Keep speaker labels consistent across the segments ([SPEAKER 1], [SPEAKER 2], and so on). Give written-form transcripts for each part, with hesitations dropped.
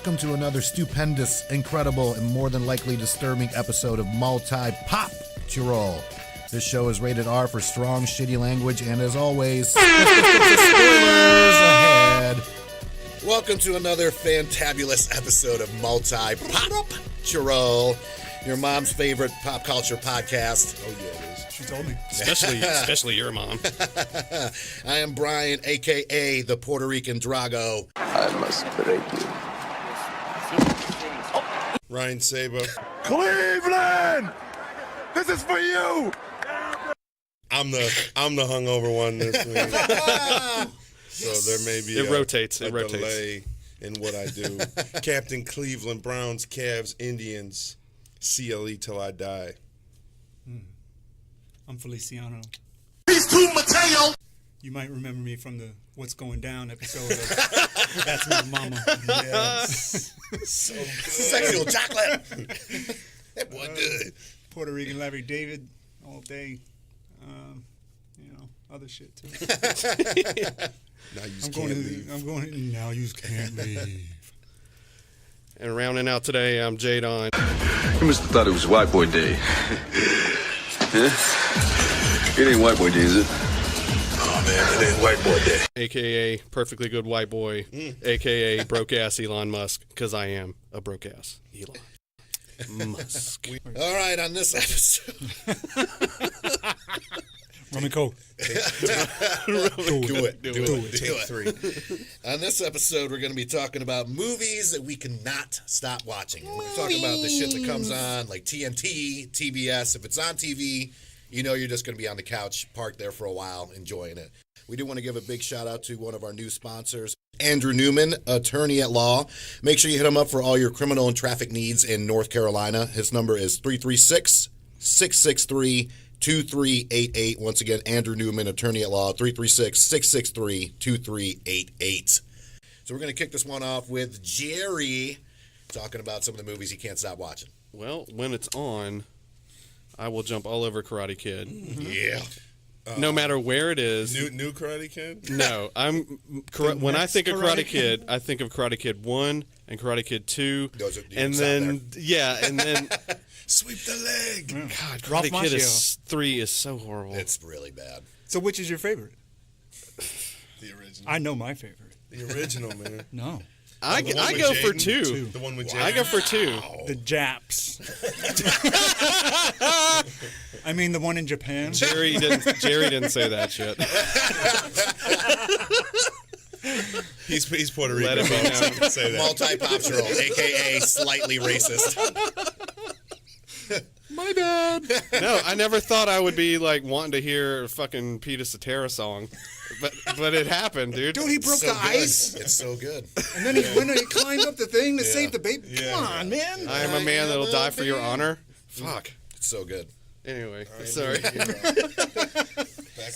[SPEAKER 1] welcome to another stupendous, incredible, and more than likely disturbing episode of Multi-Pop Chirol. This show is rated R for strong, shitty language, and as always, spoilers ahead. Welcome to another fantabulous episode of Multi-Pop Chirol, your mom's favorite pop culture podcast.
[SPEAKER 2] Oh yeah, it is.
[SPEAKER 3] She told me.
[SPEAKER 4] Especially your mom.
[SPEAKER 1] I am Brian, a.k.a. the Puerto Rican Drago.
[SPEAKER 5] I must break you.
[SPEAKER 2] Ryan Saber.
[SPEAKER 3] Cleveland! This is for you!
[SPEAKER 2] I'm the hungover one this week. So there may be
[SPEAKER 4] It rotates.
[SPEAKER 2] delay in what I do. Captain Cleveland, Browns, Cavs, Indians, CLE till I die.
[SPEAKER 3] I'm Feliciano.
[SPEAKER 1] He's too Mateo.
[SPEAKER 3] You might remember me from the What's Going Down episode of That's My Mama.
[SPEAKER 2] Yes. So good.
[SPEAKER 1] Sexual chocolate. That boy good.
[SPEAKER 3] Puerto Rican Larry David all day. Other shit too.
[SPEAKER 2] Now you
[SPEAKER 3] I'm
[SPEAKER 2] can't
[SPEAKER 3] going
[SPEAKER 2] leave.
[SPEAKER 3] now you can't leave.
[SPEAKER 4] And rounding out today, I'm Jadon,
[SPEAKER 5] You must have thought it was White Boy Day. Huh? It ain't White Boy Day, is it?
[SPEAKER 2] Oh man, it ain't White Boy Day.
[SPEAKER 4] a.k.a. Perfectly Good White Boy, a.k.a. Broke-Ass Elon Musk, because I am a broke-ass Elon Musk.
[SPEAKER 1] All right, on this episode.
[SPEAKER 3] Rum and Coke.
[SPEAKER 1] Do it.
[SPEAKER 2] Take three.
[SPEAKER 1] On this episode, we're going to be talking about movies that we cannot stop watching. We're talking about the shit that comes on, like TNT, TBS. If it's on TV, you know you're just going to be on the couch, parked there for a while, enjoying it. We do want to give a big shout out to one of our new sponsors, Andrew Newman, attorney at law. Make sure you hit him up for all your criminal and traffic needs in North Carolina. His number is 336-663-2388. Once again, Andrew Newman, attorney at law, 336-663-2388. So we're going to kick this one off with Jerry talking about some of the movies he can't stop watching.
[SPEAKER 4] Well, when it's on, I will jump all over Karate Kid.
[SPEAKER 1] Yeah.
[SPEAKER 4] No matter where it is.
[SPEAKER 2] New Karate Kid?
[SPEAKER 4] No, when I think of Karate Kid, I think of Karate Kid 1 and Karate Kid 2.
[SPEAKER 1] Those are,
[SPEAKER 4] and then
[SPEAKER 2] Sweep the leg.
[SPEAKER 4] God,
[SPEAKER 3] Ralph
[SPEAKER 4] Karate Kid
[SPEAKER 3] Macchio.
[SPEAKER 4] 3 is so horrible.
[SPEAKER 1] It's really bad.
[SPEAKER 3] So which is your favorite?
[SPEAKER 2] The original.
[SPEAKER 3] I know my favorite.
[SPEAKER 2] The original, man.
[SPEAKER 3] No.
[SPEAKER 4] I
[SPEAKER 2] The one with
[SPEAKER 4] go for
[SPEAKER 2] Jaden?
[SPEAKER 4] 2.
[SPEAKER 2] The one with Jaden.
[SPEAKER 4] I go for 2.
[SPEAKER 3] The Japs. I mean the one in Japan.
[SPEAKER 4] Jerry didn't say that shit.
[SPEAKER 2] He's Puerto Rican.
[SPEAKER 4] Let it be
[SPEAKER 2] folks. I
[SPEAKER 4] known.
[SPEAKER 2] can say that.
[SPEAKER 1] Multi-poptural, a.k.a. slightly racist.
[SPEAKER 4] My bad. No, I never thought I would be like wanting to hear a fucking Peter Cetera song, but it happened, dude.
[SPEAKER 3] Dude, he broke
[SPEAKER 1] So
[SPEAKER 3] the
[SPEAKER 1] good.
[SPEAKER 3] ice.
[SPEAKER 1] It's so good.
[SPEAKER 3] And then he climbed up the thing to save the baby.
[SPEAKER 2] Yeah.
[SPEAKER 3] Come on, man.
[SPEAKER 4] I am a man that'll die for your honor. Fuck.
[SPEAKER 1] It's so good.
[SPEAKER 4] Anyway, sorry.
[SPEAKER 2] Back on
[SPEAKER 4] When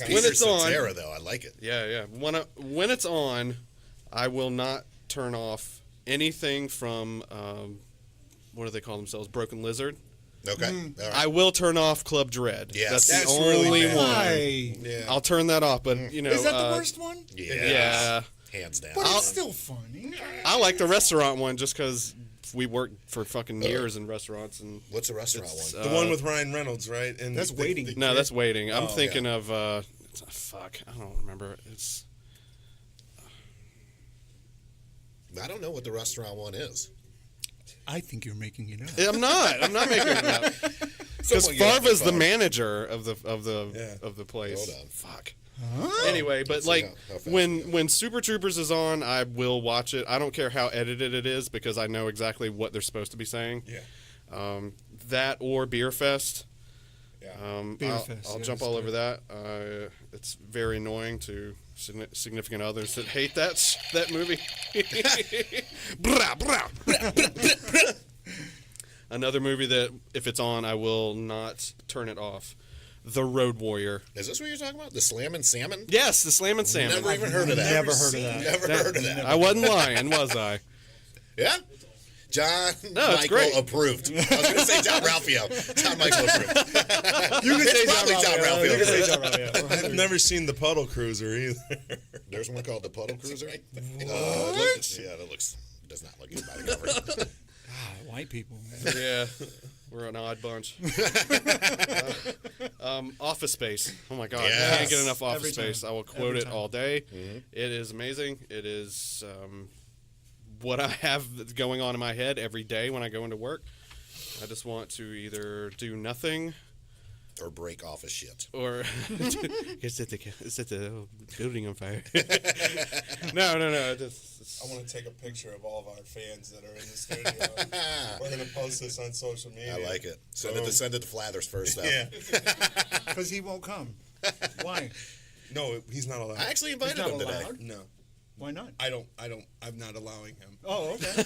[SPEAKER 1] Peter
[SPEAKER 4] it's on-
[SPEAKER 1] Cetera, though, I like it.
[SPEAKER 4] Yeah. When it's on, I will not turn off anything from what do they call themselves? Broken Lizard.
[SPEAKER 1] Okay. All right.
[SPEAKER 4] I will turn off Club Dread.
[SPEAKER 1] Yes.
[SPEAKER 4] That's
[SPEAKER 2] That's
[SPEAKER 4] the
[SPEAKER 2] really
[SPEAKER 4] only
[SPEAKER 2] bad.
[SPEAKER 4] one.
[SPEAKER 3] Why?
[SPEAKER 2] Yeah.
[SPEAKER 4] I'll turn that off, but you know.
[SPEAKER 3] Is that the worst one?
[SPEAKER 4] Yeah.
[SPEAKER 1] Hands down.
[SPEAKER 3] But it's still funny.
[SPEAKER 4] I like the restaurant one just because we worked for fucking years in restaurants and.
[SPEAKER 1] What's the restaurant
[SPEAKER 4] It's,
[SPEAKER 1] one?
[SPEAKER 2] The one with Ryan Reynolds, right? And
[SPEAKER 3] That's Waiting.
[SPEAKER 4] No, that's Waiting. I'm
[SPEAKER 1] Oh,
[SPEAKER 4] thinking of fuck. I don't remember. It's
[SPEAKER 1] I don't know what the restaurant one is.
[SPEAKER 3] I think you're making it up.
[SPEAKER 4] I'm not making it up. Because
[SPEAKER 1] Someone get off
[SPEAKER 4] Farva's
[SPEAKER 1] the
[SPEAKER 4] the
[SPEAKER 1] phone.
[SPEAKER 4] manager of the
[SPEAKER 2] Yeah.
[SPEAKER 4] place.
[SPEAKER 1] Hold on.
[SPEAKER 4] Fuck. Anyway, but
[SPEAKER 1] see
[SPEAKER 4] like
[SPEAKER 1] how fast
[SPEAKER 4] when Super Troopers is on, I will watch it. I don't care how edited it is because I know exactly what they're supposed to be saying.
[SPEAKER 2] Yeah.
[SPEAKER 4] That or Beer Fest.
[SPEAKER 2] Yeah.
[SPEAKER 3] Beer
[SPEAKER 4] I'll
[SPEAKER 3] Fest, yeah,
[SPEAKER 4] jump
[SPEAKER 3] that's
[SPEAKER 4] all
[SPEAKER 3] good.
[SPEAKER 4] over that. It's very annoying to significant others that hate that movie. Brah, brah, brah, brah, brah. Another movie that, if it's on, I will not turn it off. The Road Warrior.
[SPEAKER 1] Is this what you're talking about? The Slammin' Salmon?
[SPEAKER 4] Yes, the Slam and Salmon.
[SPEAKER 1] Never even heard of that.
[SPEAKER 3] Never heard of that.
[SPEAKER 1] Never heard of that.
[SPEAKER 4] I wasn't lying, was I?
[SPEAKER 1] Yeah? John
[SPEAKER 4] No, it's
[SPEAKER 1] Michael
[SPEAKER 4] great.
[SPEAKER 1] approved. I was going to say John Ralphio. John Michael approved.
[SPEAKER 3] You can say
[SPEAKER 1] Probably John Ralphio.
[SPEAKER 3] You can say John Ralphio.
[SPEAKER 2] I've never seen the Puddle Cruiser either.
[SPEAKER 1] There's one called the Puddle Cruiser.
[SPEAKER 3] What?
[SPEAKER 1] Yeah, that looks does not look good by the cover.
[SPEAKER 3] White people, man.
[SPEAKER 4] Yeah, we're an odd bunch. Office Space. Oh my God, I
[SPEAKER 1] Yes.
[SPEAKER 4] can't get enough Office
[SPEAKER 3] Every
[SPEAKER 4] Space.
[SPEAKER 3] time.
[SPEAKER 4] I will quote
[SPEAKER 3] Every
[SPEAKER 4] it
[SPEAKER 3] time.
[SPEAKER 4] all day. It is amazing. It is what I have going on in my head every day when I go into work. I just want to either do nothing
[SPEAKER 1] Or break office shit.
[SPEAKER 4] or set the building on fire. No.
[SPEAKER 2] I want to take a picture of all of our fans that are in the studio. We're going to post this on social media.
[SPEAKER 1] I like it. Send it to Flathers first, though.
[SPEAKER 2] Yeah.
[SPEAKER 3] Because he won't come. Why?
[SPEAKER 2] No, he's not allowed.
[SPEAKER 1] I actually invited
[SPEAKER 3] not
[SPEAKER 1] him today.
[SPEAKER 3] allowed?
[SPEAKER 2] No.
[SPEAKER 3] Why not?
[SPEAKER 2] I'm not allowing him.
[SPEAKER 3] Oh, okay.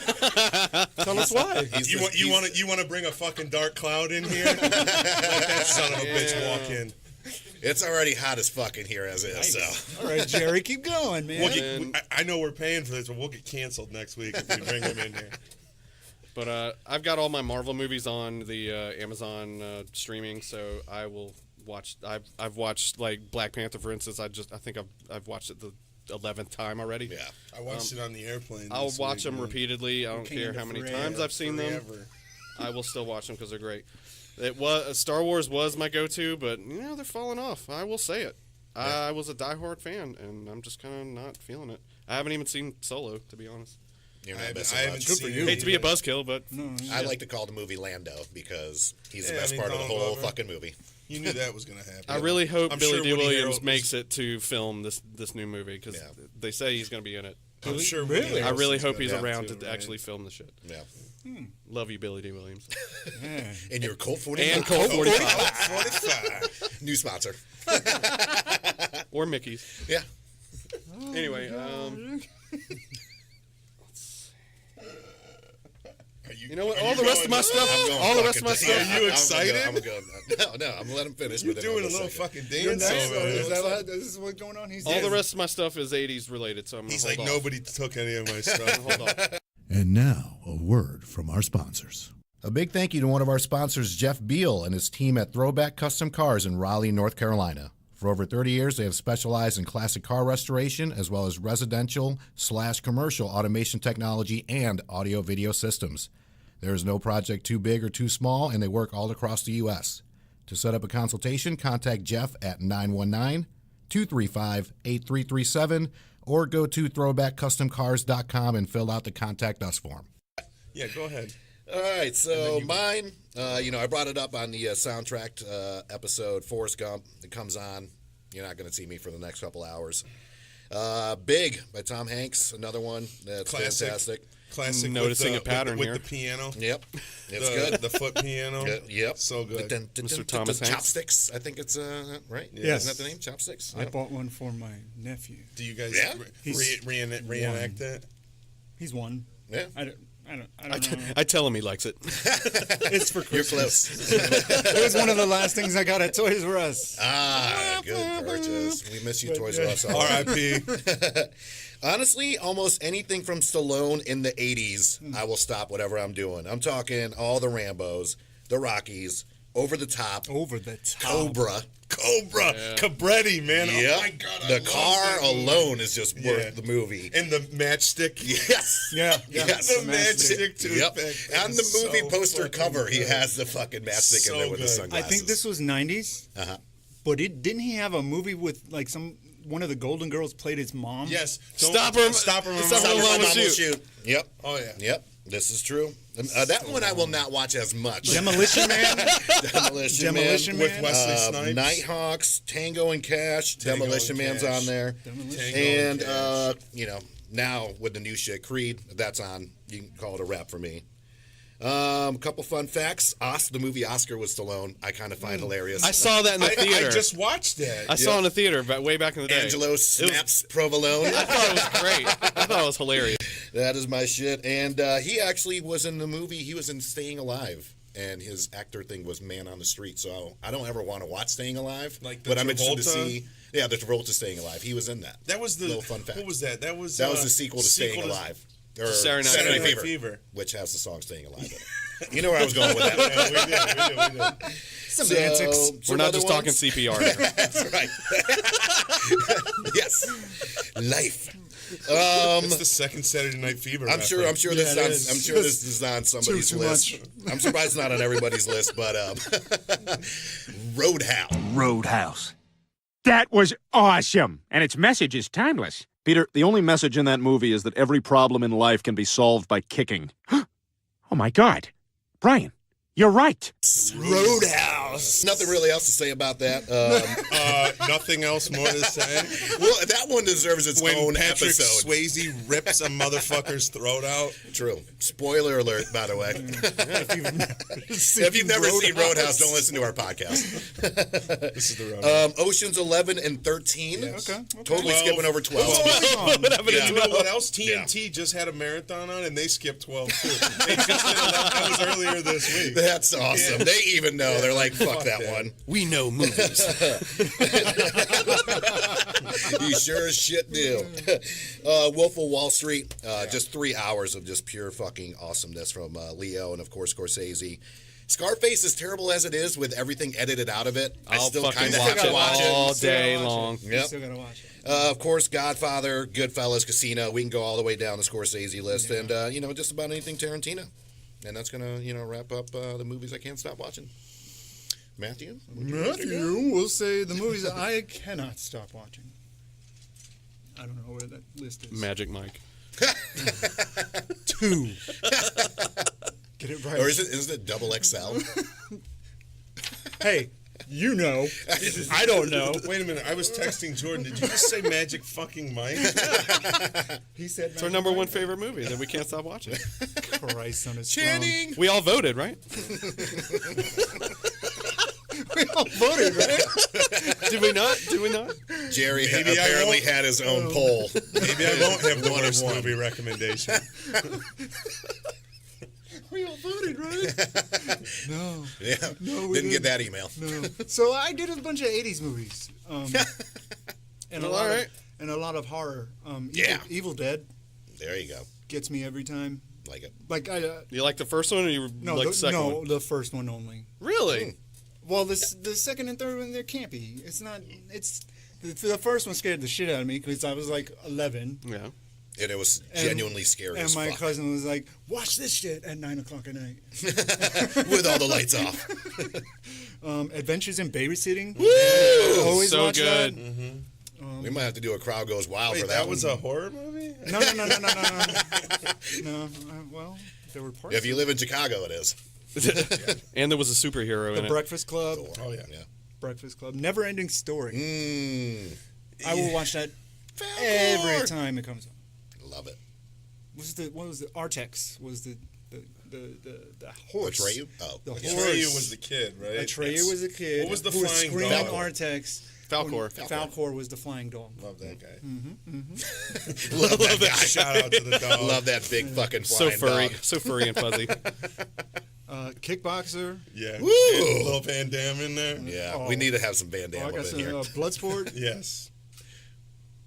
[SPEAKER 4] Tell us why.
[SPEAKER 2] You want to bring a fucking dark cloud in here? Let that son of a bitch walk in.
[SPEAKER 1] It's already hot as fuck in here as is, so.
[SPEAKER 3] All right, Jerry, keep going, man.
[SPEAKER 2] I know we're paying for this, but we'll get canceled next week if we bring him in here.
[SPEAKER 4] But I've got all my Marvel movies on the Amazon streaming, so I will watch. I've watched like Black Panther, for instance. I think I've watched it the 11th time already.
[SPEAKER 1] Yeah.
[SPEAKER 2] I watched it on the airplane.
[SPEAKER 4] I'll
[SPEAKER 2] this
[SPEAKER 4] watch
[SPEAKER 2] week,
[SPEAKER 4] them
[SPEAKER 2] man.
[SPEAKER 4] repeatedly. I don't care how many times I've seen them.
[SPEAKER 2] Forever.
[SPEAKER 4] I will still watch them because they're great. It was Star Wars was my go-to, but they're falling off. I will say it. Yeah. I was a diehard fan, and I'm just kind of not feeling it. I haven't even seen Solo, to be honest.
[SPEAKER 1] You're
[SPEAKER 2] I
[SPEAKER 1] not
[SPEAKER 2] haven't
[SPEAKER 1] missing much.
[SPEAKER 2] seen it.
[SPEAKER 4] Hate to be a buzzkill, but
[SPEAKER 1] I like to call the movie Lando because he's the
[SPEAKER 2] Yeah,
[SPEAKER 1] best
[SPEAKER 2] I mean,
[SPEAKER 1] part of the
[SPEAKER 2] Donald
[SPEAKER 1] whole
[SPEAKER 2] Glover.
[SPEAKER 1] fucking movie.
[SPEAKER 2] You knew that was going to happen.
[SPEAKER 4] I really hope
[SPEAKER 2] I'm
[SPEAKER 4] Billy
[SPEAKER 2] sure
[SPEAKER 4] D.
[SPEAKER 2] Woody
[SPEAKER 4] Williams
[SPEAKER 2] Harrelson
[SPEAKER 4] makes it to film this new movie because
[SPEAKER 1] Yeah.
[SPEAKER 4] they say he's going to be in it.
[SPEAKER 2] I'm sure.
[SPEAKER 3] Really?
[SPEAKER 2] Woody
[SPEAKER 4] I really
[SPEAKER 2] Harrelson's
[SPEAKER 4] hope
[SPEAKER 2] gonna
[SPEAKER 4] he's
[SPEAKER 2] have
[SPEAKER 4] around to
[SPEAKER 2] right?
[SPEAKER 4] actually film the shit.
[SPEAKER 1] Yeah.
[SPEAKER 4] Love you, Billy D. Williams.
[SPEAKER 3] Yeah.
[SPEAKER 1] And your Colt 45.
[SPEAKER 4] And Colt 45.
[SPEAKER 2] 45.
[SPEAKER 1] New sponsor.
[SPEAKER 4] Or Mickey's.
[SPEAKER 1] Yeah.
[SPEAKER 4] Anyway, you know what?
[SPEAKER 2] Are
[SPEAKER 4] All
[SPEAKER 2] you
[SPEAKER 4] the rest of
[SPEAKER 2] going-
[SPEAKER 4] my stuff.
[SPEAKER 1] I'm going
[SPEAKER 4] All the rest of my
[SPEAKER 1] fucking-
[SPEAKER 4] stuff.
[SPEAKER 1] yeah,
[SPEAKER 2] Are you
[SPEAKER 1] I'm
[SPEAKER 2] excited?
[SPEAKER 1] gonna go. No, I'm gonna let him finish.
[SPEAKER 2] You're
[SPEAKER 1] but then
[SPEAKER 2] doing a
[SPEAKER 1] I'm
[SPEAKER 2] little
[SPEAKER 1] gonna
[SPEAKER 2] fucking
[SPEAKER 3] You're
[SPEAKER 2] dance
[SPEAKER 3] next,
[SPEAKER 2] over
[SPEAKER 3] or
[SPEAKER 2] there.
[SPEAKER 3] is that what- this is what's going on? He's
[SPEAKER 4] All the rest of my stuff is 80s related, so I'm gonna
[SPEAKER 2] He's
[SPEAKER 4] hold
[SPEAKER 2] like,
[SPEAKER 4] off.
[SPEAKER 2] nobody took any of my stuff.
[SPEAKER 4] Hold on.
[SPEAKER 6] And now, a word from our sponsors.
[SPEAKER 1] A big thank you to one of our sponsors, Jeff Beal, and his team at Throwback Custom Cars in Raleigh, North Carolina. For over 30 years, they have specialized in classic car restoration as well as residential/commercial automation technology and audio-video systems. There is no project too big or too small, and they work all across the U.S. To set up a consultation, contact Jeff at 919-235-8337 or go to throwbackcustomcars.com and fill out the Contact Us form.
[SPEAKER 2] Yeah, go ahead.
[SPEAKER 1] All right, so mine, I brought it up on the soundtrack episode, Forrest Gump. It comes on. You're not going to see me for the next couple hours. Big by Tom Hanks, another one that's
[SPEAKER 2] Classic.
[SPEAKER 1] fantastic.
[SPEAKER 2] Classic.
[SPEAKER 4] Noticing
[SPEAKER 2] with
[SPEAKER 4] a pattern
[SPEAKER 2] with
[SPEAKER 4] here.
[SPEAKER 2] the piano.
[SPEAKER 1] Yep, it's
[SPEAKER 2] the,
[SPEAKER 1] good.
[SPEAKER 2] The foot piano.
[SPEAKER 1] Yep,
[SPEAKER 2] So good.
[SPEAKER 4] Mr. Thomas Hanks.
[SPEAKER 1] Chopsticks, I think it's right.
[SPEAKER 3] Yes.
[SPEAKER 1] Isn't that the name? Chopsticks.
[SPEAKER 3] I
[SPEAKER 1] Yep.
[SPEAKER 3] bought one for my nephew.
[SPEAKER 2] Do you guys
[SPEAKER 1] Yeah?
[SPEAKER 2] reenact that?
[SPEAKER 3] He's one.
[SPEAKER 1] Yeah,
[SPEAKER 3] I don't know.
[SPEAKER 4] I tell him he likes it.
[SPEAKER 3] It's for
[SPEAKER 1] you're
[SPEAKER 3] Christmas.
[SPEAKER 1] close.
[SPEAKER 3] It was one of the last things I got at Toys R Us.
[SPEAKER 1] Good purchase. We miss you, Toys R Us.
[SPEAKER 2] R.I.P.
[SPEAKER 1] Honestly, almost anything from Stallone in the 80s, I will stop whatever I'm doing. I'm talking all the Rambos, the Rockies, Over the Top,
[SPEAKER 3] Over the top.
[SPEAKER 1] Cobra.
[SPEAKER 2] Cabretti, man.
[SPEAKER 1] Yep.
[SPEAKER 2] Oh my God. I
[SPEAKER 1] The
[SPEAKER 2] love
[SPEAKER 1] car
[SPEAKER 2] that movie.
[SPEAKER 1] alone is just
[SPEAKER 2] Yeah.
[SPEAKER 1] worth the movie.
[SPEAKER 2] And the matchstick.
[SPEAKER 1] Yes.
[SPEAKER 3] Yeah.
[SPEAKER 1] Yes.
[SPEAKER 2] The matchstick
[SPEAKER 1] Yep.
[SPEAKER 2] toothpick.
[SPEAKER 1] On the
[SPEAKER 2] is
[SPEAKER 1] movie
[SPEAKER 2] so
[SPEAKER 1] poster
[SPEAKER 2] fucking
[SPEAKER 1] cover, he
[SPEAKER 2] good.
[SPEAKER 1] has the fucking matchstick in
[SPEAKER 2] So
[SPEAKER 1] there with the
[SPEAKER 2] good.
[SPEAKER 3] I
[SPEAKER 1] sunglasses.
[SPEAKER 3] think this was 90s.
[SPEAKER 1] Uh-huh.
[SPEAKER 3] But didn't he have a movie with like one of the Golden Girls played his mom?
[SPEAKER 2] Yes.
[SPEAKER 4] Stop her.
[SPEAKER 2] Stop her.
[SPEAKER 4] Stop her.
[SPEAKER 1] Someone
[SPEAKER 4] Mom will
[SPEAKER 1] will
[SPEAKER 4] shoot.
[SPEAKER 1] shoot. Yep.
[SPEAKER 2] Oh, yeah.
[SPEAKER 1] Yep. This is true. That one I will not watch as much.
[SPEAKER 3] Demolition Man.
[SPEAKER 1] Demolition
[SPEAKER 3] Demolition
[SPEAKER 1] Man.
[SPEAKER 3] Man.
[SPEAKER 2] With Wesley Snipes.
[SPEAKER 1] Nighthawks, Tango and Cash,
[SPEAKER 2] Tango
[SPEAKER 1] Demolition
[SPEAKER 2] and
[SPEAKER 1] Man's
[SPEAKER 2] Cash.
[SPEAKER 1] on there.
[SPEAKER 3] Demolition.
[SPEAKER 1] And,
[SPEAKER 2] Cash.
[SPEAKER 1] now with the new shit, Creed, that's on. You can call it a wrap for me. A couple fun facts. The movie Oscar with Stallone, I kind of find hilarious.
[SPEAKER 4] I saw that in the theater.
[SPEAKER 2] I just watched that.
[SPEAKER 4] I saw it in the theater way back in the day.
[SPEAKER 1] Angelo snaps provolone.
[SPEAKER 4] I thought it was great. I thought it was hilarious.
[SPEAKER 1] That is my shit. And he actually was in the movie. He was in Staying Alive. And his actor thing was Man on the Street. So I don't ever want to watch Staying Alive.
[SPEAKER 2] Like the
[SPEAKER 1] but I'm interested to
[SPEAKER 2] Travolta?
[SPEAKER 1] see. Yeah, the Travolta Staying Alive. He was in that.
[SPEAKER 2] That was the
[SPEAKER 1] Little fun fact.
[SPEAKER 2] What was that? That was
[SPEAKER 1] That was the sequel to Staying Alive. Or
[SPEAKER 4] Saturday Night
[SPEAKER 1] Saturday
[SPEAKER 2] Night
[SPEAKER 1] Fever,
[SPEAKER 2] Fever.
[SPEAKER 1] which has the song Staying Alive in it. You know where I was going with that.
[SPEAKER 2] Yeah, we did.
[SPEAKER 3] Semantics.
[SPEAKER 1] So,
[SPEAKER 4] We're
[SPEAKER 1] some
[SPEAKER 4] not
[SPEAKER 1] other
[SPEAKER 4] just talking
[SPEAKER 1] ones?
[SPEAKER 4] CPR here.
[SPEAKER 1] That's right. Yes. Life.
[SPEAKER 2] It's the second Saturday Night Fever.
[SPEAKER 1] I'm sure
[SPEAKER 2] reference.
[SPEAKER 1] this
[SPEAKER 3] Yeah, it
[SPEAKER 1] is on,
[SPEAKER 3] is.
[SPEAKER 1] I'm sure this is on somebody's
[SPEAKER 3] Too
[SPEAKER 1] list.
[SPEAKER 3] much.
[SPEAKER 1] I'm surprised it's not on everybody's list, but Roadhouse.
[SPEAKER 7] Roadhouse. That was awesome, and its message is timeless.
[SPEAKER 8] Peter, the only message in that movie is that every problem in life can be solved by kicking.
[SPEAKER 7] Oh my God. Brian, you're right.
[SPEAKER 1] Roadhouse. Nothing really else to say about that.
[SPEAKER 2] Nothing else more to say.
[SPEAKER 1] Well, that one deserves its
[SPEAKER 2] When
[SPEAKER 1] own
[SPEAKER 2] Patrick
[SPEAKER 1] episode.
[SPEAKER 2] Swayze rips a motherfucker's throat out.
[SPEAKER 1] True. Spoiler alert, by the way. If you've never seen Roadhouse, don't listen to our podcast.
[SPEAKER 2] This is the Roadhouse.
[SPEAKER 1] Oceans 11 and 13.
[SPEAKER 3] Okay.
[SPEAKER 1] Totally
[SPEAKER 2] 12.
[SPEAKER 1] skipping over 12.
[SPEAKER 2] Yeah. You know what else?
[SPEAKER 1] Yeah.
[SPEAKER 2] TNT just had a marathon on, and they skipped 12 too. They just did 11. That was earlier this week.
[SPEAKER 1] That's awesome.
[SPEAKER 2] Yeah.
[SPEAKER 1] They even know. They're like, fuck that
[SPEAKER 2] that.
[SPEAKER 1] one.
[SPEAKER 4] We know movies.
[SPEAKER 1] You sure as shit do. Wolf of Wall Street. Just 3 hours of just pure fucking awesomeness from Leo and, of course, Scorsese. Scarface, as terrible as it is with everything edited out of it, I
[SPEAKER 4] I'll
[SPEAKER 1] still
[SPEAKER 4] fucking
[SPEAKER 1] kind of
[SPEAKER 4] watch
[SPEAKER 1] have to
[SPEAKER 4] it
[SPEAKER 1] watch
[SPEAKER 4] all
[SPEAKER 1] it.
[SPEAKER 4] day long.
[SPEAKER 1] Yep.
[SPEAKER 3] Still gotta watch it.
[SPEAKER 1] Of course, Godfather, Goodfellas, Casino. We can go all the way down the Scorsese list, and just about anything Tarantino. And that's gonna wrap up the movies I can't stop watching. Matthew,
[SPEAKER 3] Matthew will say the movies that I cannot stop watching. I don't know where that list is.
[SPEAKER 4] Magic Mike.
[SPEAKER 3] 2. Get it right.
[SPEAKER 1] or isn't it Double XL?
[SPEAKER 3] Hey, you know. I don't know.
[SPEAKER 2] Wait a minute. I was texting Jordan. Did you just say Magic fucking Mike?
[SPEAKER 3] He said
[SPEAKER 4] It's our number one favorite movie that we can't stop watching.
[SPEAKER 3] Christ on his
[SPEAKER 1] Channing.
[SPEAKER 4] We all voted, right?
[SPEAKER 3] We all voted, right?
[SPEAKER 4] Did we not? Did we not?
[SPEAKER 1] Jerry
[SPEAKER 2] Maybe I
[SPEAKER 1] apparently
[SPEAKER 2] won't-
[SPEAKER 1] had his own poll.
[SPEAKER 2] Maybe I won't have the
[SPEAKER 1] One of
[SPEAKER 2] worst
[SPEAKER 1] one.
[SPEAKER 2] movie recommendation.
[SPEAKER 3] We all voted, right? No.
[SPEAKER 1] Yeah,
[SPEAKER 3] No, we
[SPEAKER 1] didn't get
[SPEAKER 3] didn't.
[SPEAKER 1] that email.
[SPEAKER 3] No. So I did a bunch of 80s movies. And
[SPEAKER 4] Well, all right.
[SPEAKER 3] And a lot of horror.
[SPEAKER 1] Yeah.
[SPEAKER 3] Evil Dead
[SPEAKER 1] There you go.
[SPEAKER 3] gets me every time.
[SPEAKER 1] Like it.
[SPEAKER 3] Like
[SPEAKER 4] You like the first one, or you
[SPEAKER 3] no,
[SPEAKER 4] like the second one?
[SPEAKER 3] the first one only.
[SPEAKER 4] Really?
[SPEAKER 3] Well, the second and third one, they're campy. It's not. It's the first one scared the shit out of me because I was like 11,
[SPEAKER 4] Yeah.
[SPEAKER 1] And it was
[SPEAKER 3] And-
[SPEAKER 1] genuinely scary
[SPEAKER 3] and
[SPEAKER 1] as
[SPEAKER 3] my
[SPEAKER 1] fuck.
[SPEAKER 3] cousin was like, "Watch this shit at 9:00 at night."
[SPEAKER 1] With all the lights off.
[SPEAKER 3] Adventures in Babysitting.
[SPEAKER 1] Woo!
[SPEAKER 3] Always
[SPEAKER 4] So
[SPEAKER 3] watch
[SPEAKER 4] good.
[SPEAKER 3] that.
[SPEAKER 1] We might have to do a Crowd Goes Wild
[SPEAKER 2] Wait,
[SPEAKER 1] for
[SPEAKER 2] that
[SPEAKER 1] that
[SPEAKER 2] was
[SPEAKER 1] one.
[SPEAKER 2] a horror movie?
[SPEAKER 3] No. No. Well, there were parts.
[SPEAKER 1] If you live in Chicago, it is.
[SPEAKER 4] And there was a superhero in
[SPEAKER 3] The
[SPEAKER 4] it.
[SPEAKER 3] Breakfast Club.
[SPEAKER 2] Oh, yeah.
[SPEAKER 3] Breakfast Club. Never Ending Story.
[SPEAKER 1] Mmm.
[SPEAKER 3] I will watch that every time it comes on.
[SPEAKER 1] Love it.
[SPEAKER 3] What was the Artex was the horse.
[SPEAKER 1] Atreyu? Oh.
[SPEAKER 3] The
[SPEAKER 1] okay.
[SPEAKER 3] horse.
[SPEAKER 2] Atreyu was the kid, right?
[SPEAKER 3] Atreyu was a kid.
[SPEAKER 2] What was the
[SPEAKER 3] who was
[SPEAKER 2] flying
[SPEAKER 3] screaming
[SPEAKER 2] dog?
[SPEAKER 3] Artex.
[SPEAKER 4] Falcor.
[SPEAKER 3] Falcor was the flying dog.
[SPEAKER 2] Love that guy.
[SPEAKER 1] Love that guy.
[SPEAKER 2] Shout out to the dog.
[SPEAKER 1] Love that big fucking
[SPEAKER 4] So
[SPEAKER 1] flying
[SPEAKER 4] furry.
[SPEAKER 1] dog.
[SPEAKER 4] So furry and fuzzy.
[SPEAKER 3] Kickboxer.
[SPEAKER 2] Yeah.
[SPEAKER 1] Woo!
[SPEAKER 2] Yeah, Little Van Damme in there.
[SPEAKER 1] Yeah,
[SPEAKER 3] Oh.
[SPEAKER 1] we need to have some Van
[SPEAKER 3] Oh,
[SPEAKER 1] Damme
[SPEAKER 3] I
[SPEAKER 1] up
[SPEAKER 3] got
[SPEAKER 1] in
[SPEAKER 3] some
[SPEAKER 1] here.
[SPEAKER 3] Bloodsport.
[SPEAKER 2] Yes.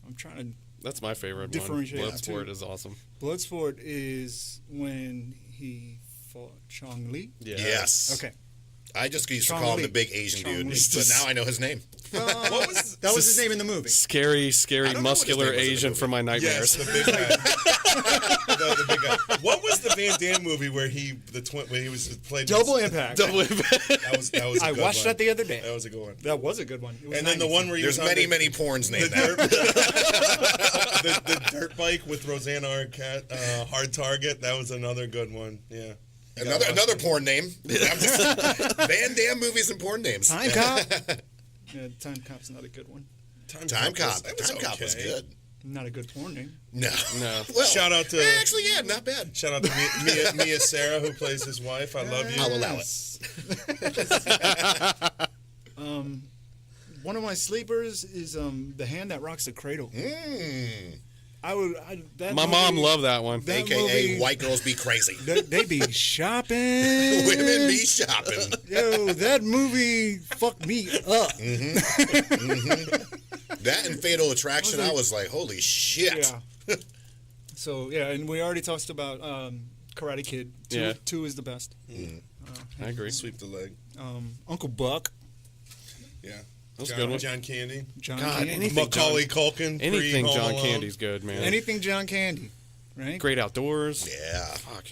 [SPEAKER 3] I'm trying to.
[SPEAKER 4] That's my favorite
[SPEAKER 3] Differentiate
[SPEAKER 4] one.
[SPEAKER 3] the
[SPEAKER 4] Bloodsport
[SPEAKER 3] two.
[SPEAKER 4] is awesome.
[SPEAKER 3] Bloodsport is when he fought Chong Li.
[SPEAKER 4] Yeah.
[SPEAKER 1] Yes.
[SPEAKER 3] Okay.
[SPEAKER 1] I just used to
[SPEAKER 3] Chong
[SPEAKER 1] call him
[SPEAKER 3] Li.
[SPEAKER 1] the big Asian
[SPEAKER 3] Chong
[SPEAKER 1] dude,
[SPEAKER 3] Li.
[SPEAKER 1] but now I know his name.
[SPEAKER 2] What was
[SPEAKER 3] That was his name in the movie.
[SPEAKER 4] Scary,
[SPEAKER 1] I
[SPEAKER 4] scary,
[SPEAKER 1] don't know what his
[SPEAKER 4] muscular
[SPEAKER 1] name was in the
[SPEAKER 4] Asian
[SPEAKER 1] movie.
[SPEAKER 4] from my
[SPEAKER 2] Yes,
[SPEAKER 4] nightmares.
[SPEAKER 2] the big guy. the big guy. What was the Van Damme movie where he was played
[SPEAKER 3] Double Impact.
[SPEAKER 4] Double
[SPEAKER 2] That was a
[SPEAKER 3] I
[SPEAKER 2] good
[SPEAKER 3] watched
[SPEAKER 2] one.
[SPEAKER 3] that the other day.
[SPEAKER 2] That was a good one.
[SPEAKER 3] That was a good one. It was
[SPEAKER 2] And then the
[SPEAKER 3] 90s.
[SPEAKER 2] one where he
[SPEAKER 1] There's
[SPEAKER 2] was on
[SPEAKER 1] many porns
[SPEAKER 2] the
[SPEAKER 1] named that.
[SPEAKER 2] the dirt bike with Rosanna Arquette, Hard Target. That was another good one. Yeah. You gotta watch
[SPEAKER 1] Another
[SPEAKER 2] it.
[SPEAKER 1] porn name. I'm just, Van Damme movies and porn names.
[SPEAKER 3] Time Cop. Yeah, Time Cop's not a good one.
[SPEAKER 1] Time Cop.
[SPEAKER 2] that was
[SPEAKER 1] Time Cop was
[SPEAKER 2] okay.
[SPEAKER 1] good.
[SPEAKER 3] Not a good porn name.
[SPEAKER 1] No.
[SPEAKER 4] No.
[SPEAKER 1] Well,
[SPEAKER 2] Shout out to
[SPEAKER 1] actually, yeah, not bad.
[SPEAKER 2] shout out to Mia Sarah who plays his wife. I love you.
[SPEAKER 1] I'll allow it.
[SPEAKER 3] One of my sleepers is The Hand That Rocks the Cradle.
[SPEAKER 1] Mm.
[SPEAKER 3] That
[SPEAKER 4] My mom loved that one.
[SPEAKER 3] That
[SPEAKER 1] AKA
[SPEAKER 3] movie-
[SPEAKER 1] White Girls Be Crazy.
[SPEAKER 3] They be shopping.
[SPEAKER 1] Women be shopping.
[SPEAKER 3] Yo, that movie fucked me up.
[SPEAKER 1] That and Fatal Attraction, I was like, holy shit.
[SPEAKER 3] Yeah. So yeah, and we already talked about Karate Kid.
[SPEAKER 4] Yeah.
[SPEAKER 3] 2 is the best.
[SPEAKER 4] I agree.
[SPEAKER 2] Sweep the leg.
[SPEAKER 3] Uncle Buck.
[SPEAKER 2] Yeah.
[SPEAKER 4] That's a good one.
[SPEAKER 2] John Candy.
[SPEAKER 3] John
[SPEAKER 4] God,
[SPEAKER 3] Candy.
[SPEAKER 4] anything
[SPEAKER 2] Macaulay Culkin.
[SPEAKER 4] Anything
[SPEAKER 2] pre-Home
[SPEAKER 4] John
[SPEAKER 2] Alone.
[SPEAKER 4] Candy's good, man.
[SPEAKER 3] Anything John Candy, right?
[SPEAKER 4] Great Outdoors.
[SPEAKER 1] Yeah.
[SPEAKER 4] Fuck.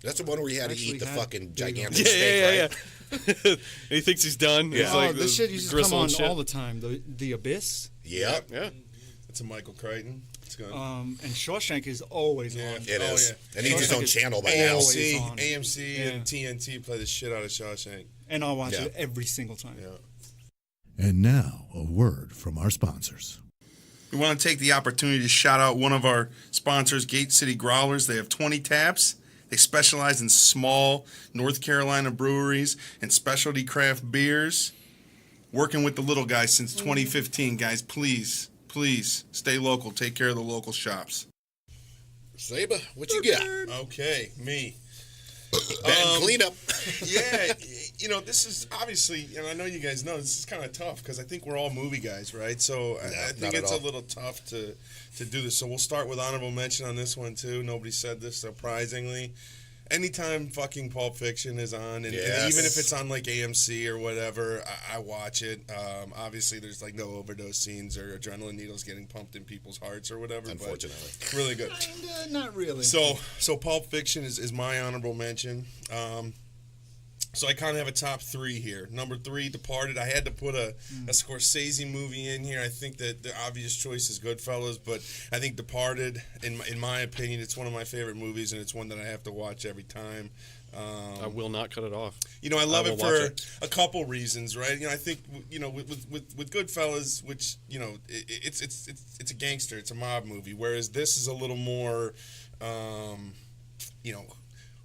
[SPEAKER 1] That's the one where he had to
[SPEAKER 3] Actually
[SPEAKER 1] eat the
[SPEAKER 3] had-
[SPEAKER 1] fucking
[SPEAKER 3] there you go.
[SPEAKER 1] gigantic
[SPEAKER 4] Yeah,
[SPEAKER 1] steak,
[SPEAKER 4] yeah.
[SPEAKER 1] right?
[SPEAKER 4] He thinks he's done.
[SPEAKER 1] Yeah.
[SPEAKER 4] It's
[SPEAKER 3] Oh,
[SPEAKER 4] like
[SPEAKER 3] this shit used to come
[SPEAKER 4] gristle
[SPEAKER 3] on
[SPEAKER 4] and shit.
[SPEAKER 3] all the time. The Abyss.
[SPEAKER 1] Yep.
[SPEAKER 4] Yeah.
[SPEAKER 2] It's a Michael Crichton. It's good.
[SPEAKER 3] And Shawshank is always
[SPEAKER 2] Yeah.
[SPEAKER 3] on.
[SPEAKER 1] It
[SPEAKER 2] Oh,
[SPEAKER 1] is.
[SPEAKER 2] yeah.
[SPEAKER 1] And he needs his own
[SPEAKER 3] Shawshank is
[SPEAKER 1] channel by now.
[SPEAKER 3] always
[SPEAKER 2] AMC,
[SPEAKER 3] on.
[SPEAKER 2] AMC
[SPEAKER 3] Yeah.
[SPEAKER 2] and TNT play the shit out of Shawshank.
[SPEAKER 3] And I'll watch
[SPEAKER 1] Yeah.
[SPEAKER 3] it every single time.
[SPEAKER 2] Yeah.
[SPEAKER 6] And now, a word from our sponsors.
[SPEAKER 2] We want to take the opportunity to shout out one of our sponsors, Gate City Growlers. They have 20 taps. They specialize in small North Carolina breweries and specialty craft beers. Working with the little guys since 2015, guys. Please stay local. Take care of the local shops.
[SPEAKER 1] Saber, what you got?
[SPEAKER 2] Okay, me.
[SPEAKER 1] Bad cleanup.
[SPEAKER 2] Yeah, this is obviously, and I know you guys know this is kind of tough because I think we're all movie guys, right? So I
[SPEAKER 1] not
[SPEAKER 2] think
[SPEAKER 1] at
[SPEAKER 2] it's
[SPEAKER 1] all.
[SPEAKER 2] a little tough to do this. So we'll start with honorable mention on this one too. Nobody said this, surprisingly. Anytime fucking Pulp Fiction is on, and
[SPEAKER 1] Yes.
[SPEAKER 2] even if it's on like AMC or whatever, I watch it. Obviously, there's like no overdose scenes or adrenaline needles getting pumped in people's hearts or whatever.
[SPEAKER 1] Unfortunately.
[SPEAKER 2] but really good.
[SPEAKER 3] Not really.
[SPEAKER 2] So Pulp Fiction is my honorable mention. So I kind of have a top three here. Number 3, Departed. I had to put a Scorsese movie in here. I think that the obvious choice is Goodfellas, but I think Departed, in my opinion, it's one of my favorite movies, and it's one that I have to watch every time.
[SPEAKER 4] I will not cut it off.
[SPEAKER 2] I love
[SPEAKER 4] I
[SPEAKER 2] it
[SPEAKER 4] will watch
[SPEAKER 2] for
[SPEAKER 4] it.
[SPEAKER 2] a couple reasons, right? I think with Goodfellas, which it's a gangster, it's a mob movie, whereas this is a little more,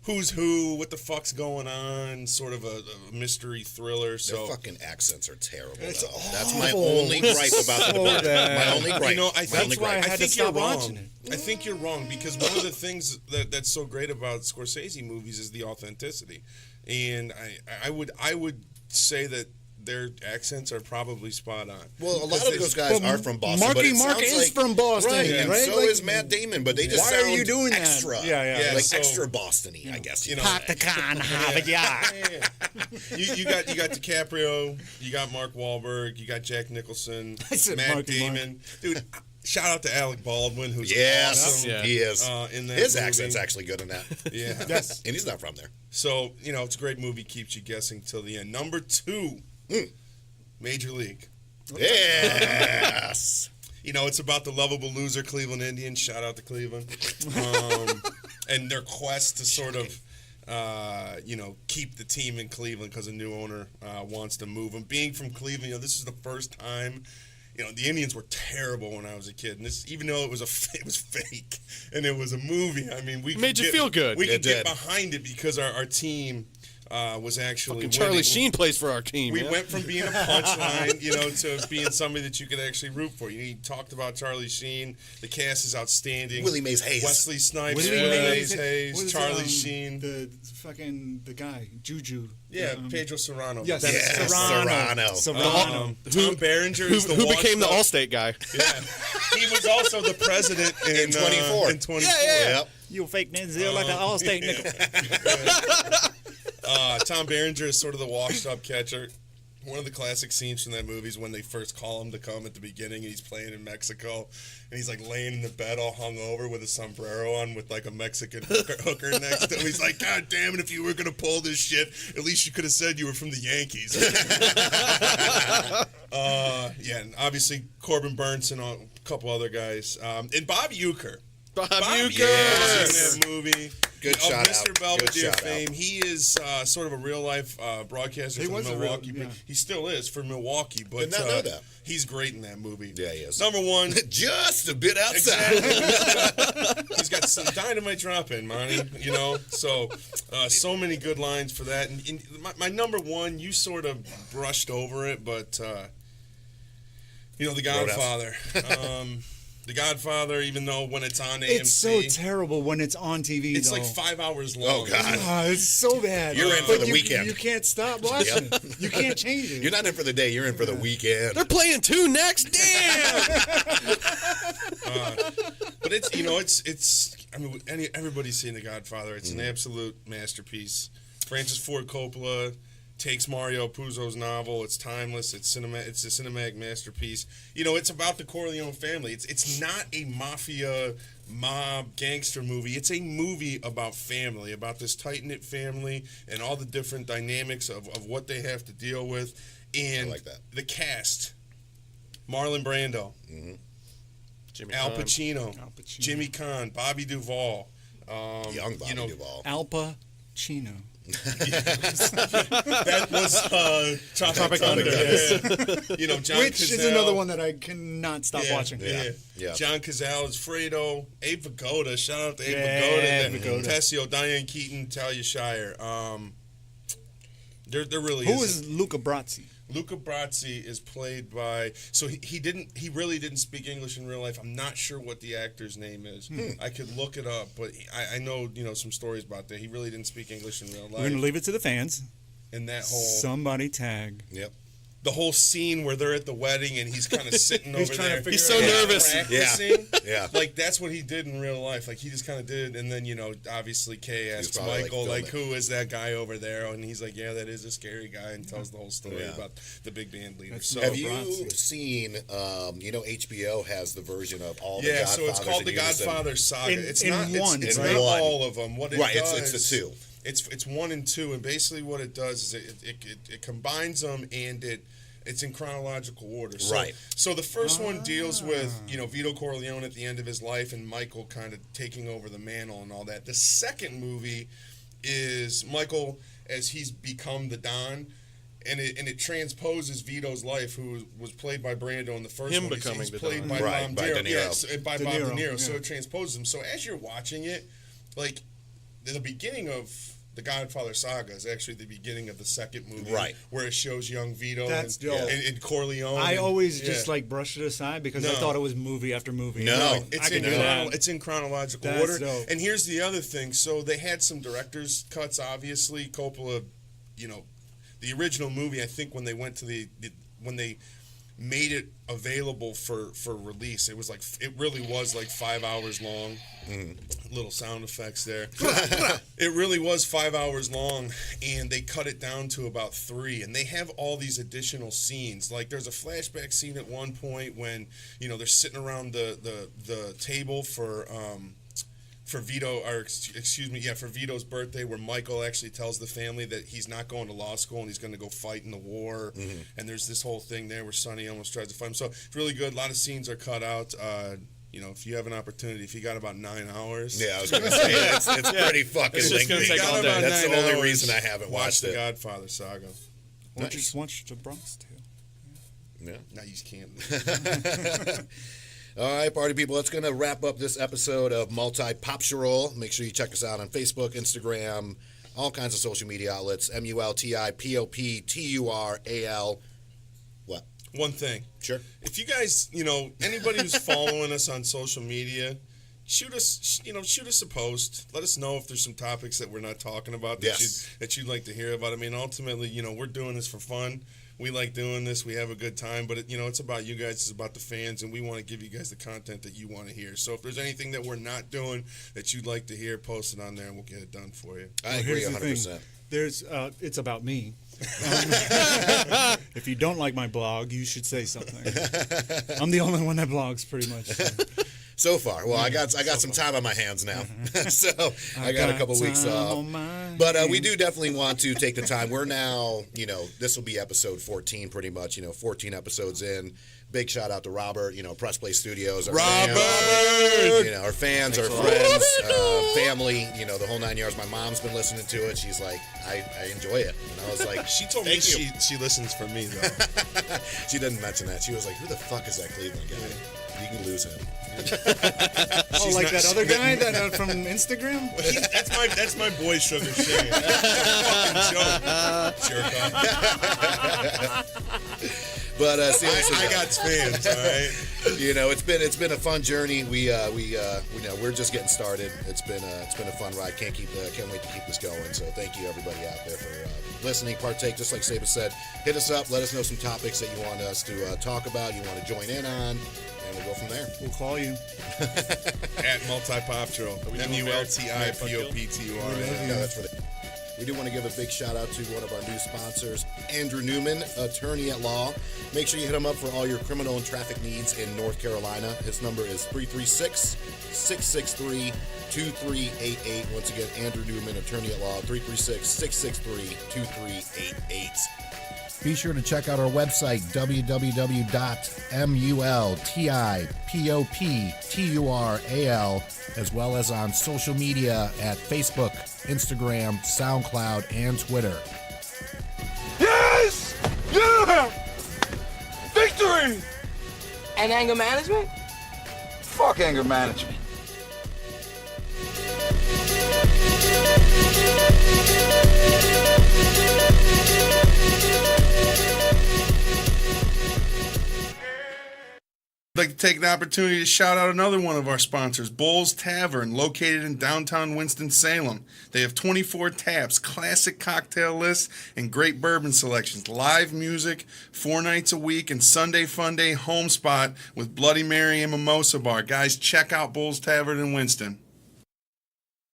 [SPEAKER 2] who's who, what the fuck's going on, sort of a mystery thriller.
[SPEAKER 1] Their
[SPEAKER 2] So
[SPEAKER 1] fucking accents are terrible.
[SPEAKER 3] It's
[SPEAKER 1] though. That's my
[SPEAKER 3] awful.
[SPEAKER 1] only gripe about the
[SPEAKER 3] So
[SPEAKER 1] Departed.
[SPEAKER 3] bad.
[SPEAKER 1] My only gripe.
[SPEAKER 2] I
[SPEAKER 1] My
[SPEAKER 2] think,
[SPEAKER 1] only
[SPEAKER 3] why I
[SPEAKER 1] gripe.
[SPEAKER 3] had to
[SPEAKER 2] think you're
[SPEAKER 3] stop
[SPEAKER 2] wrong.
[SPEAKER 3] watching it.
[SPEAKER 2] I think you're wrong because one of the things that's so great about Scorsese movies is the authenticity, and I would say that their accents are probably spot on.
[SPEAKER 1] Well, a lot of those guys are from Boston.
[SPEAKER 3] Marky
[SPEAKER 1] but it
[SPEAKER 3] Mark
[SPEAKER 1] sounds
[SPEAKER 3] is
[SPEAKER 1] like,
[SPEAKER 3] from Boston,
[SPEAKER 1] right? And
[SPEAKER 3] right?
[SPEAKER 1] so
[SPEAKER 3] Like,
[SPEAKER 1] is Matt Damon, but they just
[SPEAKER 3] why are
[SPEAKER 1] sound
[SPEAKER 3] you doing that?
[SPEAKER 1] extra.
[SPEAKER 3] Yeah.
[SPEAKER 1] Like
[SPEAKER 2] so-
[SPEAKER 1] extra Boston-y, I guess.
[SPEAKER 3] Park the car and have it, yeah.
[SPEAKER 2] You got DiCaprio, you got Mark Wahlberg, you got Jack Nicholson,
[SPEAKER 3] I said
[SPEAKER 2] Matt
[SPEAKER 3] Marky Mark.
[SPEAKER 2] Damon, dude. Shout out to Alec Baldwin, who's
[SPEAKER 1] Yes,
[SPEAKER 2] awesome.
[SPEAKER 4] Yeah.
[SPEAKER 1] he is.
[SPEAKER 2] In that
[SPEAKER 1] His
[SPEAKER 2] movie.
[SPEAKER 1] accent's actually good in that.
[SPEAKER 2] Yeah.
[SPEAKER 3] Yes.
[SPEAKER 1] And he's not from there.
[SPEAKER 2] So it's a great movie, keeps you guessing till the end. Number 2, Major League.
[SPEAKER 1] Yes.
[SPEAKER 2] It's about the lovable loser Cleveland Indians. Shout out to Cleveland. And their quest to sort of, keep the team in Cleveland because a new owner wants to move them. Being from Cleveland, this is the first time. The Indians were terrible when I was a kid, and this, even though it was fake, and it was a movie. I mean, we
[SPEAKER 4] Made
[SPEAKER 2] could
[SPEAKER 4] you feel good.
[SPEAKER 2] We could
[SPEAKER 1] It
[SPEAKER 2] get
[SPEAKER 1] did.
[SPEAKER 2] behind it because our team was actually
[SPEAKER 4] Fucking Charlie
[SPEAKER 2] winning.
[SPEAKER 4] Sheen plays for our team.
[SPEAKER 2] We
[SPEAKER 4] man.
[SPEAKER 2] went from being a punchline, to being somebody that you could actually root for. You talked about Charlie Sheen. The cast is outstanding.
[SPEAKER 1] Willie Mays Hayes.
[SPEAKER 2] Wesley Snipes,
[SPEAKER 3] Willie
[SPEAKER 2] Willie
[SPEAKER 3] Mays
[SPEAKER 2] Mays
[SPEAKER 3] what is,
[SPEAKER 2] Charlie Sheen.
[SPEAKER 3] The guy, Juju.
[SPEAKER 2] Yeah, Pedro Serrano.
[SPEAKER 3] Yes,
[SPEAKER 2] Dennis
[SPEAKER 1] Yeah,
[SPEAKER 3] Serrano.
[SPEAKER 1] Serrano.
[SPEAKER 2] Tom Berenger is the
[SPEAKER 4] who became the
[SPEAKER 2] washed
[SPEAKER 4] Allstate guy.
[SPEAKER 2] up- Yeah, he was also the president in
[SPEAKER 1] 24.
[SPEAKER 2] In 24.
[SPEAKER 1] Yep.
[SPEAKER 3] You fake Denzel like an Allstate nickel.
[SPEAKER 2] Tom Berenger is sort of the washed-up catcher. One of the classic scenes from that movie is when they first call him to come at the beginning, and he's playing in Mexico, and he's like laying in the bed all hungover with a sombrero on with like a Mexican hooker next to him. He's like, God damn it, if you were going to pull this shit, at least you could have said you were from the Yankees. And obviously Corbin Burnson and a couple other guys. And Bob Uecker.
[SPEAKER 4] Bob
[SPEAKER 2] Uecker
[SPEAKER 4] Uecker.
[SPEAKER 2] is in that movie.
[SPEAKER 1] Good
[SPEAKER 2] Of
[SPEAKER 1] shout
[SPEAKER 2] Mr.
[SPEAKER 1] out. Good
[SPEAKER 2] Belvedere
[SPEAKER 1] shout out.
[SPEAKER 2] fame. He is sort of a real life broadcaster
[SPEAKER 3] He
[SPEAKER 2] for
[SPEAKER 3] was a real-
[SPEAKER 2] Milwaukee.
[SPEAKER 3] yeah.
[SPEAKER 2] He still is for Milwaukee, but
[SPEAKER 1] Did not know that.
[SPEAKER 2] he's great in that movie.
[SPEAKER 1] Yeah, he is.
[SPEAKER 2] Number 1.
[SPEAKER 1] Just a bit outside.
[SPEAKER 2] Exactly. He's got some dynamite drop in, Monty. So many good lines for that. And my number 1, you sort of brushed over it, but The Godfather. The Godfather, even though when it's on AMC,
[SPEAKER 3] It's so terrible when it's on TV.
[SPEAKER 2] it's
[SPEAKER 3] though.
[SPEAKER 2] like 5 hours long.
[SPEAKER 1] Oh, God.
[SPEAKER 3] It's so bad.
[SPEAKER 1] You're in
[SPEAKER 3] But
[SPEAKER 1] for the weekend.
[SPEAKER 3] You can't stop watching it. You can't change it.
[SPEAKER 1] You're not in for the day. You're in for the weekend.
[SPEAKER 4] They're playing 2 next. Damn.
[SPEAKER 2] But it's. I mean, everybody's seen The Godfather. It's an absolute masterpiece. Francis Ford Coppola, takes Mario Puzo's novel. It's timeless. It's a cinematic masterpiece. You know, it's about the Corleone family. It's not a mafia mob gangster movie. It's a movie about family, about this tight-knit family and all the different dynamics of what they have to deal with. And
[SPEAKER 1] I like that.
[SPEAKER 2] The cast, Marlon Brando,
[SPEAKER 4] Jimmy
[SPEAKER 2] Al
[SPEAKER 4] Caan.
[SPEAKER 2] Pacino, Jimmy Caan, Bobby Duvall.
[SPEAKER 1] Young Bobby Duvall.
[SPEAKER 3] Al Pacino.
[SPEAKER 2] That was Tropic Thunder. Yeah. You know, John
[SPEAKER 3] Which
[SPEAKER 2] Cazale.
[SPEAKER 3] is another one that I cannot stop watching.
[SPEAKER 1] Yeah.
[SPEAKER 2] John Cazale is Fredo. Abe Vigoda. Shout out to Abe
[SPEAKER 3] Yeah,
[SPEAKER 2] Vigoda.
[SPEAKER 3] Vigoda.
[SPEAKER 2] Tessio, Diane Keaton, Talia Shire. There really
[SPEAKER 3] Who
[SPEAKER 2] is.
[SPEAKER 3] is Luca Brasi?
[SPEAKER 2] Luca Brasi is played by. So he really didn't speak English in real life. I'm not sure what the actor's name is. I could look it up, but I know some stories about that. He really didn't speak English in real life.
[SPEAKER 3] We're going to leave it to the fans.
[SPEAKER 2] And that whole
[SPEAKER 3] Somebody tag.
[SPEAKER 1] Yep.
[SPEAKER 2] the whole scene where they're at the wedding and he's kind of sitting over
[SPEAKER 3] trying to
[SPEAKER 2] there.
[SPEAKER 3] figure
[SPEAKER 2] He's
[SPEAKER 3] it
[SPEAKER 2] so
[SPEAKER 3] out.
[SPEAKER 2] nervous. Practicing.
[SPEAKER 1] Yeah.
[SPEAKER 2] Like, that's what he did in real life. Like, he just kind of did. And then, obviously Kay asks
[SPEAKER 1] probably,
[SPEAKER 2] Michael,
[SPEAKER 1] like,
[SPEAKER 2] who is that guy over there? And he's like, yeah, that is a scary guy, and tells the whole story
[SPEAKER 1] Yeah.
[SPEAKER 2] about the big band leader.
[SPEAKER 3] That's
[SPEAKER 2] So,
[SPEAKER 1] Have you
[SPEAKER 3] Bronson.
[SPEAKER 1] seen, HBO has the version of all the
[SPEAKER 2] yeah,
[SPEAKER 1] Godfathers
[SPEAKER 2] so it's called the
[SPEAKER 1] in unison.
[SPEAKER 2] Godfather Saga.
[SPEAKER 3] In-
[SPEAKER 2] It's
[SPEAKER 3] in
[SPEAKER 2] not
[SPEAKER 3] one,
[SPEAKER 2] it's
[SPEAKER 1] right?
[SPEAKER 2] not
[SPEAKER 1] One.
[SPEAKER 2] all of them. What it
[SPEAKER 1] Right,
[SPEAKER 2] does,
[SPEAKER 1] it's the two.
[SPEAKER 2] It's 1 and 2, and basically what it does is it combines them, and it's in chronological order. So,
[SPEAKER 1] Right.
[SPEAKER 2] So the first one deals with Vito Corleone at the end of his life and Michael kind of taking over the mantle and all that. The second movie is Michael as he's become the Don. And it transposes Vito's life, who was played by Brando in the first
[SPEAKER 4] Him
[SPEAKER 2] one.
[SPEAKER 4] becoming
[SPEAKER 2] He's
[SPEAKER 4] the
[SPEAKER 2] played
[SPEAKER 4] Don.
[SPEAKER 2] by
[SPEAKER 1] Right,
[SPEAKER 2] Bob
[SPEAKER 1] by
[SPEAKER 2] De
[SPEAKER 1] De
[SPEAKER 2] Niro.
[SPEAKER 1] Niro.
[SPEAKER 2] Yes, by
[SPEAKER 3] De
[SPEAKER 2] Bob
[SPEAKER 3] Niro,
[SPEAKER 2] De Niro. So
[SPEAKER 3] yeah.
[SPEAKER 2] it transposes him. So as you're watching it, like the beginning of the Godfather saga is actually the beginning of the second movie,
[SPEAKER 1] Right.
[SPEAKER 2] where it shows young Vito
[SPEAKER 3] That's
[SPEAKER 2] and,
[SPEAKER 3] dope.
[SPEAKER 2] and Corleone.
[SPEAKER 3] I
[SPEAKER 2] and-
[SPEAKER 3] always
[SPEAKER 2] yeah.
[SPEAKER 3] just brushed it aside because I
[SPEAKER 2] No.
[SPEAKER 3] thought it was movie after movie.
[SPEAKER 1] No.
[SPEAKER 3] Like,
[SPEAKER 2] It's
[SPEAKER 3] I can
[SPEAKER 2] in,
[SPEAKER 3] do that.
[SPEAKER 2] it's in chronological
[SPEAKER 3] That's
[SPEAKER 2] order.
[SPEAKER 3] dope.
[SPEAKER 2] And here's the other thing. So they had some director's cuts, obviously. Coppola, the original movie, I think when they went to when they made it available for release, it really was 5 hours long. Little sound effects there. It really was 5 hours long, and they cut it down to about 3. And they have all these additional scenes. Like, there's a flashback scene at one point when they're sitting around the table for Vito, or for Vito's birthday, where Michael actually tells the family that he's not going to law school and he's going to go fight in the war. And there's this whole thing there where Sonny almost tries to fight him. So it's really good. A lot of scenes are cut out. If you have an opportunity, if you got about 9 hours.
[SPEAKER 1] Yeah, I was going to say, it's pretty fucking
[SPEAKER 4] It's just gonna
[SPEAKER 1] lengthy.
[SPEAKER 4] take all day.
[SPEAKER 1] That's the only reason I haven't
[SPEAKER 2] watch
[SPEAKER 1] watched
[SPEAKER 2] the
[SPEAKER 1] it.
[SPEAKER 2] Godfather saga.
[SPEAKER 3] Or just watch the Bronx Tale.
[SPEAKER 1] Yeah.
[SPEAKER 2] Now you can't.
[SPEAKER 1] All right, party people, that's going to wrap up this episode of Multi-Poptural. Make sure you check us out on Facebook, Instagram, all kinds of social media outlets, MultiPoptural. What?
[SPEAKER 2] One thing.
[SPEAKER 1] Sure.
[SPEAKER 2] If you guys, anybody who's following us on social media, shoot us a post. Let us know if there's some topics that we're not talking about that you'd like to hear about. I mean, ultimately, we're doing this for fun. We like doing this. We have a good time, but it's about you guys. It's about the fans, and we want to give you guys the content that you want to hear. So if there's anything that we're not doing that you'd like to hear, post it on there, and we'll get it done for you.
[SPEAKER 1] I agree
[SPEAKER 3] Here's the
[SPEAKER 1] 100%.
[SPEAKER 3] thing. There's it's about me. If you don't like my blog, you should say something. I'm the only one that blogs, pretty much.
[SPEAKER 1] So far. Well, I got some time on my hands now. So I got a couple weeks off. But we do definitely want to take the time. We're now, this will be episode 14 pretty much, 14 episodes in. Big shout out to Robert, Press Play Studios. Our fans, our fans, our friends, family, the whole 9 yards. My mom's been listening to it. She's like, I enjoy it. And I was like,
[SPEAKER 2] She told me she listens for me, though.
[SPEAKER 1] she didn't mention that. She was like, who the fuck is that Cleveland guy? You can lose him.
[SPEAKER 3] That other guy that from Instagram?
[SPEAKER 2] That's my boy Sugar Shane. Fucking joke. Jerk off.
[SPEAKER 1] But seriously,
[SPEAKER 2] I got fans, all right?
[SPEAKER 1] it's been a fun journey. We're just getting started. It's been a fun ride. Can't wait to keep this going. So thank you everybody out there for listening, partake. Just like Saba said, hit us up. Let us know some topics that you want us to talk about. You want to join in on, and we'll go from there.
[SPEAKER 3] We'll call you.
[SPEAKER 2] At Multi-Poptural. MultiPoptural.
[SPEAKER 1] Yeah, that's for the. We do want to give a big shout out to one of our new sponsors, Andrew Newman, attorney at law. Make sure you hit him up for all your criminal and traffic needs in North Carolina. His number is 336-663-2388. Once again, Andrew Newman, attorney at law, 336-663-2388. Be sure to check out our website, www.multipoptural, as well as on social media at Facebook, Instagram, SoundCloud, and Twitter.
[SPEAKER 7] Yes! Yeah! Victory!
[SPEAKER 9] And anger management?
[SPEAKER 10] Fuck anger management.
[SPEAKER 2] I'd like to take the opportunity to shout out another one of our sponsors, Bowles Tavern, located in downtown Winston-Salem. They have 24 taps, classic cocktail lists, and great bourbon selections, live music, 4 nights a week, and Sunday Fun Day home spot with Bloody Mary and Mimosa Bar. Guys, check out Bowles Tavern in Winston.